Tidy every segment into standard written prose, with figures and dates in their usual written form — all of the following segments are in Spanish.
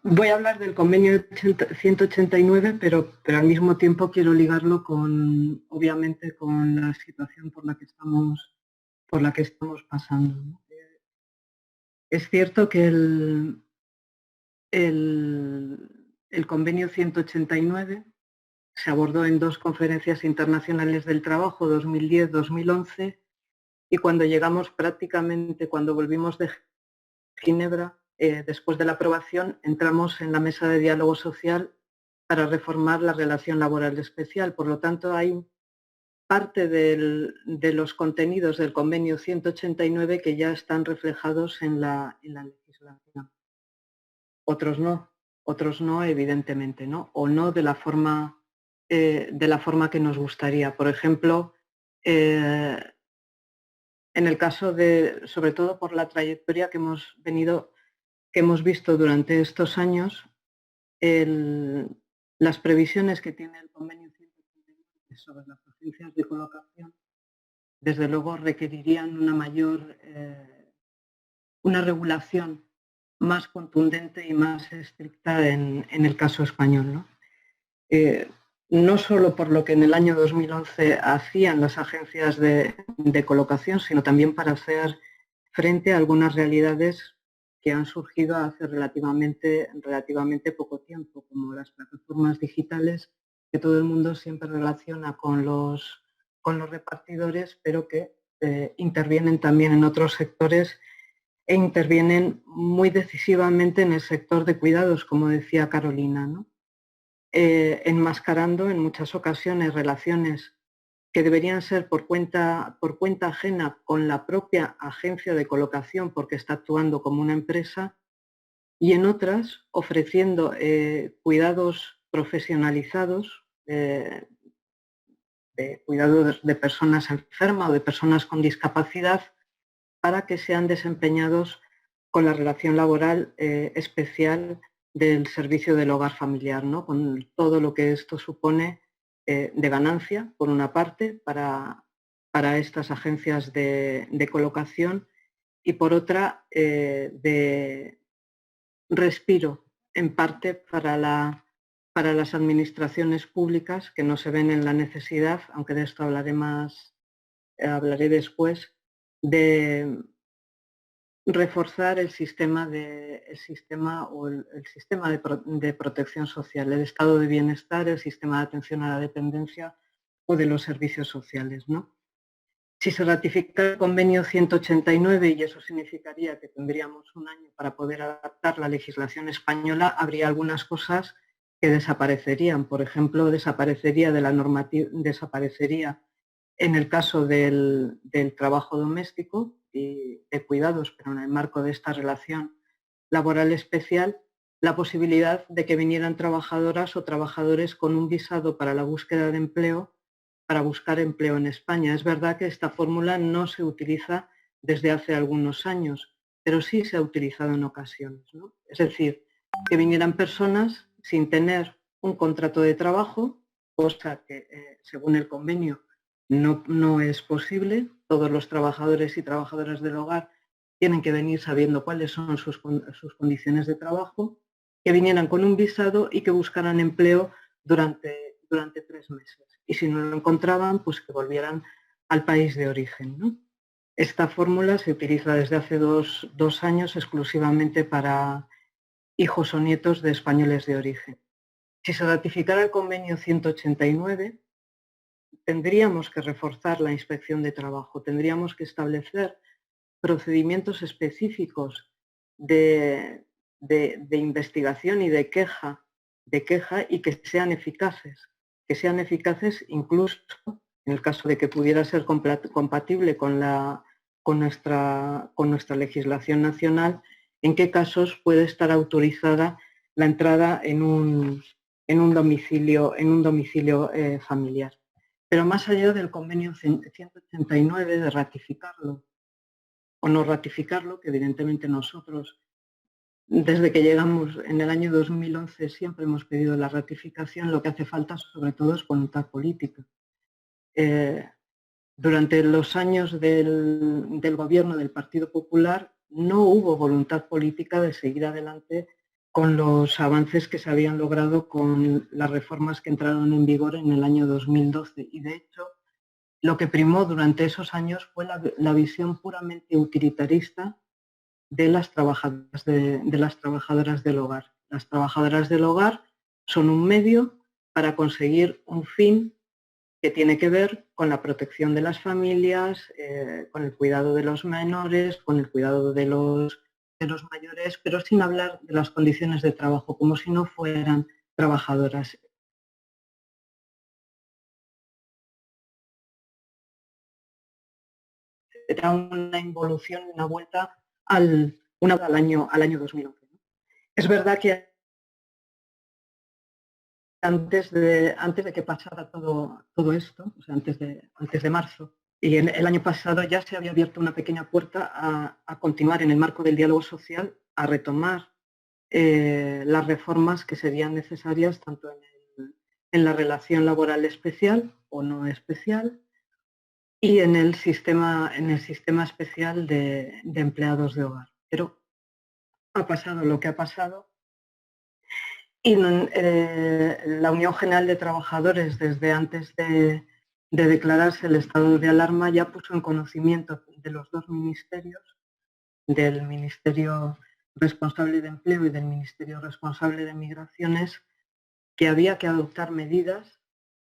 Voy a hablar del convenio 189, pero al mismo tiempo quiero ligarlo con, obviamente, con la situación por la que estamos pasando, ¿no? Es cierto que el convenio 189 se abordó en dos conferencias internacionales del trabajo, 2010-2011, y cuando llegamos prácticamente, cuando volvimos de Ginebra, después de la aprobación, entramos en la mesa de diálogo social para reformar la relación laboral especial. Por lo tanto, hay parte de los contenidos del convenio 189 que ya están reflejados en la legislación. Otros no, evidentemente, ¿no? O no de la forma que nos gustaría. Por ejemplo, en el caso de, sobre todo por la trayectoria que hemos visto durante estos años, las previsiones que tiene el convenio 189 sobre las agencias de colocación, desde luego requerirían una regulación más contundente y más estricta en el caso español, ¿no? No solo por lo que en el año 2011 hacían las agencias de colocación, sino también para hacer frente a algunas realidades que han surgido hace relativamente poco tiempo, como las plataformas digitales, que todo el mundo siempre relaciona con los repartidores, pero que intervienen también en otros sectores e intervienen muy decisivamente en el sector de cuidados, como decía Carolina, ¿no? Enmascarando en muchas ocasiones relaciones que deberían ser por cuenta ajena con la propia agencia de colocación porque está actuando como una empresa, y en otras ofreciendo cuidados profesionalizados, de cuidados de personas enfermas o de personas con discapacidad, para que sean desempeñados con la relación laboral especial del servicio del hogar familiar, ¿no? Con todo lo que esto supone de ganancia, por una parte, para estas agencias de colocación, y por otra, de respiro, en parte, para las administraciones públicas, que no se ven en la necesidad, aunque de esto hablaré después, de reforzar el sistema de protección social, el estado de bienestar, el sistema de atención a la dependencia o de los servicios sociales, ¿no? Si se ratifica el convenio 189, y eso significaría que tendríamos un año para poder adaptar la legislación española, habría algunas cosas que desaparecerían. Por ejemplo, desaparecería en el caso del trabajo doméstico y de cuidados, pero en el marco de esta relación laboral especial, la posibilidad de que vinieran trabajadoras o trabajadores con un visado para la búsqueda de empleo, para buscar empleo en España. Es verdad que esta fórmula no se utiliza desde hace algunos años, pero sí se ha utilizado en ocasiones, ¿no? Es decir, que vinieran personas sin tener un contrato de trabajo, cosa que, según el convenio, no es posible. Todos los trabajadores y trabajadoras del hogar tienen que venir sabiendo cuáles son sus condiciones de trabajo, que vinieran con un visado y que buscaran empleo durante 3 meses. Y si no lo encontraban, pues que volvieran al país de origen, ¿no? Esta fórmula se utiliza desde hace dos años exclusivamente para hijos o nietos de españoles de origen. Si se ratificara el convenio 189, tendríamos que reforzar la inspección de trabajo, tendríamos que establecer procedimientos específicos de investigación y de queja y que sean eficaces incluso en el caso de que pudiera ser compatible con nuestra legislación nacional, en qué casos puede estar autorizada la entrada en un domicilio familiar. Pero más allá del convenio 189, de ratificarlo o no ratificarlo, que evidentemente nosotros, desde que llegamos en el año 2011, siempre hemos pedido la ratificación, lo que hace falta sobre todo es voluntad política. Durante los años del gobierno del Partido Popular no hubo voluntad política de seguir adelante con los avances que se habían logrado con las reformas que entraron en vigor en el año 2012. Y de hecho, lo que primó durante esos años fue la visión puramente utilitarista de las trabajadoras del hogar. Las trabajadoras del hogar son un medio para conseguir un fin que tiene que ver con la protección de las familias, con el cuidado de los menores, con el cuidado de los mayores, pero sin hablar de las condiciones de trabajo, como si no fueran trabajadoras. Era una involución, una vuelta al año 2011. Es verdad que antes de que pasara todo esto, o sea, antes de marzo, y en el año pasado ya se había abierto una pequeña puerta a continuar en el marco del diálogo social, a retomar las reformas que serían necesarias tanto en la relación laboral especial o no especial y en el sistema especial de empleados de hogar. Pero ha pasado lo que ha pasado y la Unión General de Trabajadores, desde antes de declararse el estado de alarma, ya puso en conocimiento de los dos ministerios, del Ministerio responsable de Empleo y del Ministerio responsable de Migraciones, que había que adoptar medidas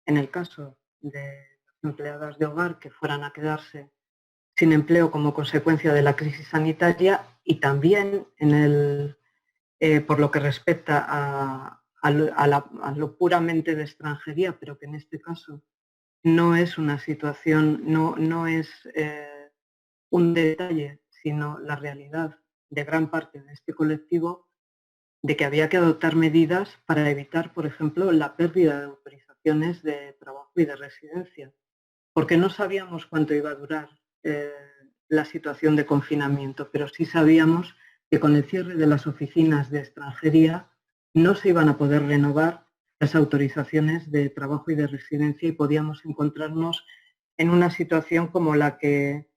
en el caso de las empleadas de hogar que fueran a quedarse sin empleo como consecuencia de la crisis sanitaria y también por lo que respecta a lo puramente de extranjería, pero que en este caso no es una situación, no es un detalle, sino la realidad de gran parte de este colectivo, de que había que adoptar medidas para evitar, por ejemplo, la pérdida de autorizaciones de trabajo y de residencia, porque no sabíamos cuánto iba a durar la situación de confinamiento, pero sí sabíamos que con el cierre de las oficinas de extranjería no se iban a poder renovar las autorizaciones de trabajo y de residencia y podíamos encontrarnos en una situación como la que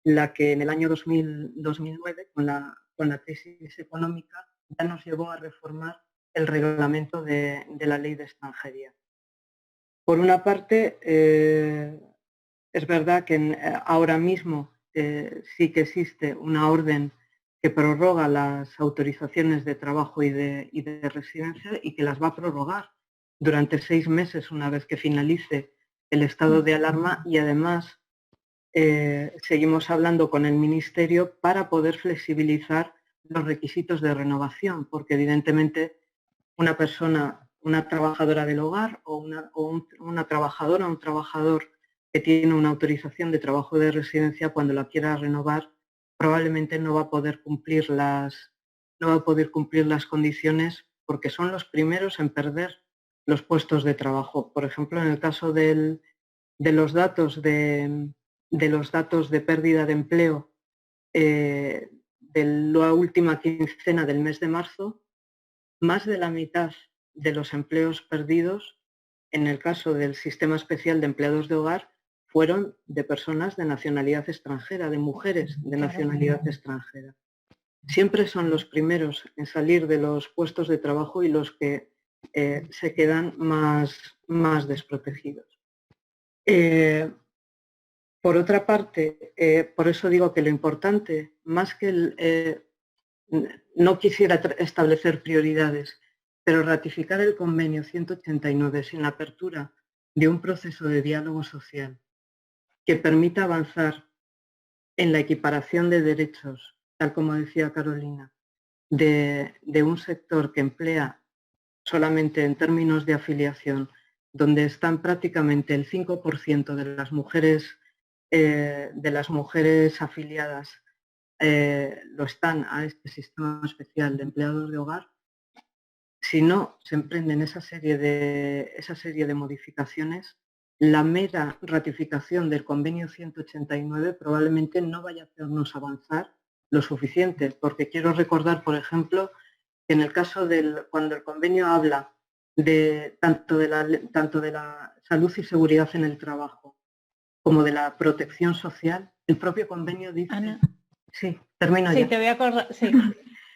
en el año 2009, con la crisis económica, ya nos llevó a reformar el reglamento de la ley de extranjería. Por una parte, es verdad que ahora mismo sí que existe una orden que prorroga las autorizaciones de trabajo y de residencia y que las va a prorrogar durante 6 meses una vez que finalice el estado de alarma y además seguimos hablando con el Ministerio para poder flexibilizar los requisitos de renovación, porque evidentemente una persona, una trabajadora del hogar o una trabajadora o un trabajador que tiene una autorización de trabajo de residencia, cuando la quiera renovar, probablemente no va a poder cumplir las condiciones porque son los primeros en perder los puestos de trabajo. Por ejemplo, en el caso de los datos de pérdida de empleo de la última quincena del mes de marzo, más de la mitad de los empleos perdidos, en el caso del Sistema Especial de Empleados de Hogar, fueron de personas de nacionalidad extranjera, de mujeres de nacionalidad extranjera. Siempre son los primeros en salir de los puestos de trabajo y los que se quedan más desprotegidos. Por otra parte, por eso digo que lo importante, más que no quisiera establecer prioridades, pero ratificar el convenio 189 sin la apertura de un proceso de diálogo social que permita avanzar en la equiparación de derechos, tal como decía Carolina, de un sector que emplea solamente en términos de afiliación, donde están prácticamente el 5% de las mujeres afiliadas lo están a este sistema especial de empleados de hogar. Si no se emprenden esa serie de modificaciones, la mera ratificación del convenio 189 probablemente no vaya a hacernos avanzar lo suficiente, porque quiero recordar, por ejemplo, que en el caso cuando el convenio habla tanto de la salud y seguridad en el trabajo como de la protección social, el propio convenio dice... Ana. Sí, termino sí, ya. te voy a acordar, sí.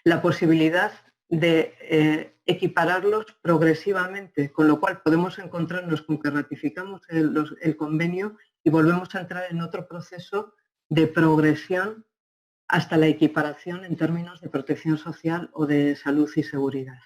la posibilidad de equipararlos progresivamente, con lo cual podemos encontrarnos con que ratificamos el convenio y volvemos a entrar en otro proceso de progresión hasta la equiparación en términos de protección social o de salud y seguridad.